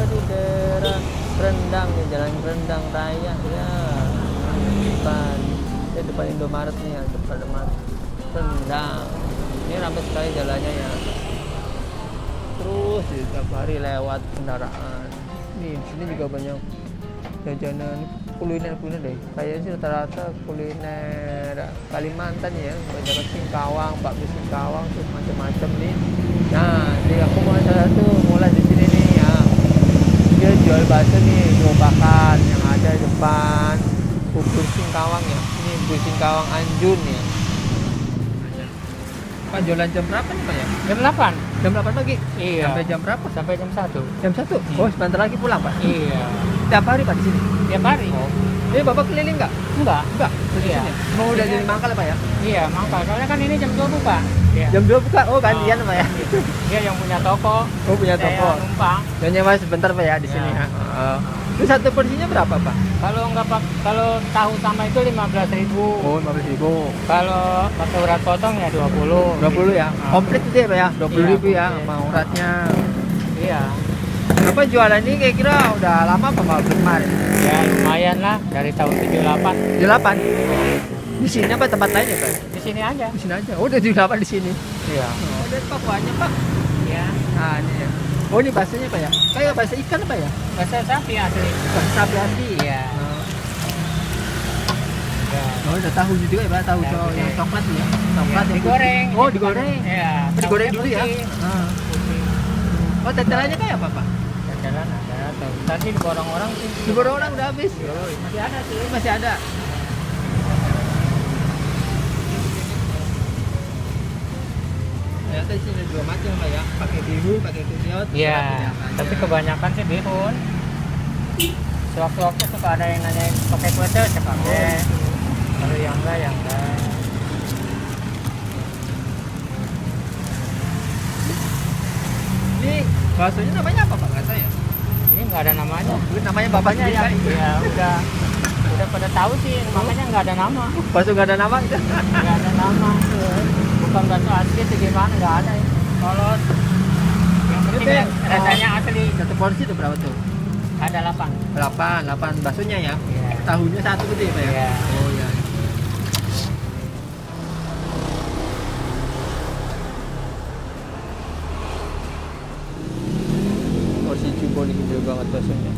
di daerah Rendang nih, Jalan Rendang Raya ya. Depan, depan Indomaret nih ya, depan Indomaret Rendang. Ini ramai sekali jalannya ya. Terus setiap hari lewat kendaraan. Nih, di sini juga banyak jajanan kuliner deh. Kayaknya sih rata-rata kuliner Kalimantan ya, banyak singkawang, bakmi singkawang tuh macam-macam nih. Nah, jadi aku mau salah satu mulai di sini nih ya. Dia jual bakso nih, gerobakan yang ada di depan bubur singkawang ya. Ini bubur singkawang Anjun ya. Pak jualan jam berapa nih Pak ya? Jam 8. Jam 8 pagi? Iya. Sampai jam berapa? Sampai jam 1. Jam 1? Oh, sebentar lagi pulang Pak? Iya. Tiap hari Pak di sini? Tiap hari. Oh. Ini Bapak keliling nggak? Enggak. Enggak, di Iya. sini. Mau udah jadi mangkal Pak ya? Iya, mangkal. Soalnya kan ini jam 2 buka. Iya. Jam 2 buka? Oh, gantian Pak ya? Dia yang punya toko. Oh, punya Saya toko. numpang. Dan nyewa sebentar Pak ya di sini ya? Oh. Itu satu porsinya berapa Pak? Kalau enggak kalau tahu sama itu 15.000. Oh, 15.000. Kalau pakai urat potong ya 20. 20 ya? Komplit itu ya Pak ya? 20.000 ya komplit. sama uratnya. Iya. Bapak jualan ini kira-kira udah lama apa Pak kemarin? Ya lumayan lah dari tahun 78. 8. Di sini apa tempat lain ya Pak? Di sini aja. Di sini aja. Oh, udah 8 di sini. Iya. Oh, dan Pak banyak Pak. Iya. Nah, ini ya. Oh, ini bahasanya Pak ya? Kayak bahasa ikan apa ya? Bahasa sapi asli. Bahasa sapi asli. Iya. Oh. Ya. Oh, udah tahu juga ya Pak, tahu Tahu yang deh. coklat ya. Coklat yang Digoreng. putih. Oh, digoreng. Iya. Oh, digoreng dulu ya. Putih. Ah. Putih. Oh, tetelannya kayak apa Pak? Jalan ada atau tadi diborong orang sih. Diborong orang udah habis. Yoi, masih ada sih. Masih ada. Ternyata di sini ada dua macam Pak ya. Pakai bihun, pakai kunyit. Iya, tapi kebanyakan sih bihun. Sewaktu-waktu suka ada yang nanya pakai kue teh, saya pakai. Kalau yang enggak, yang enggak. Ini baksonya namanya apa Pak? Nggak tahu ya. Ini enggak ada namanya. Ini namanya bapaknya ya. Ya udah pada tahu sih, makanya enggak ada nama. Bakso nggak ada nama gitu. Enggak ada nama. Bukan bakso asli itu gimana, enggak ada ya. Kalau yang penting Itu yang- rasanya asli. Satu porsi itu berapa tuh? Ada 8. 8 baksonya ya. Iya. Tahunya satu gitu ya Pak ya? Iya. Oh iya. Porsi jumbo nih gede banget baksonya.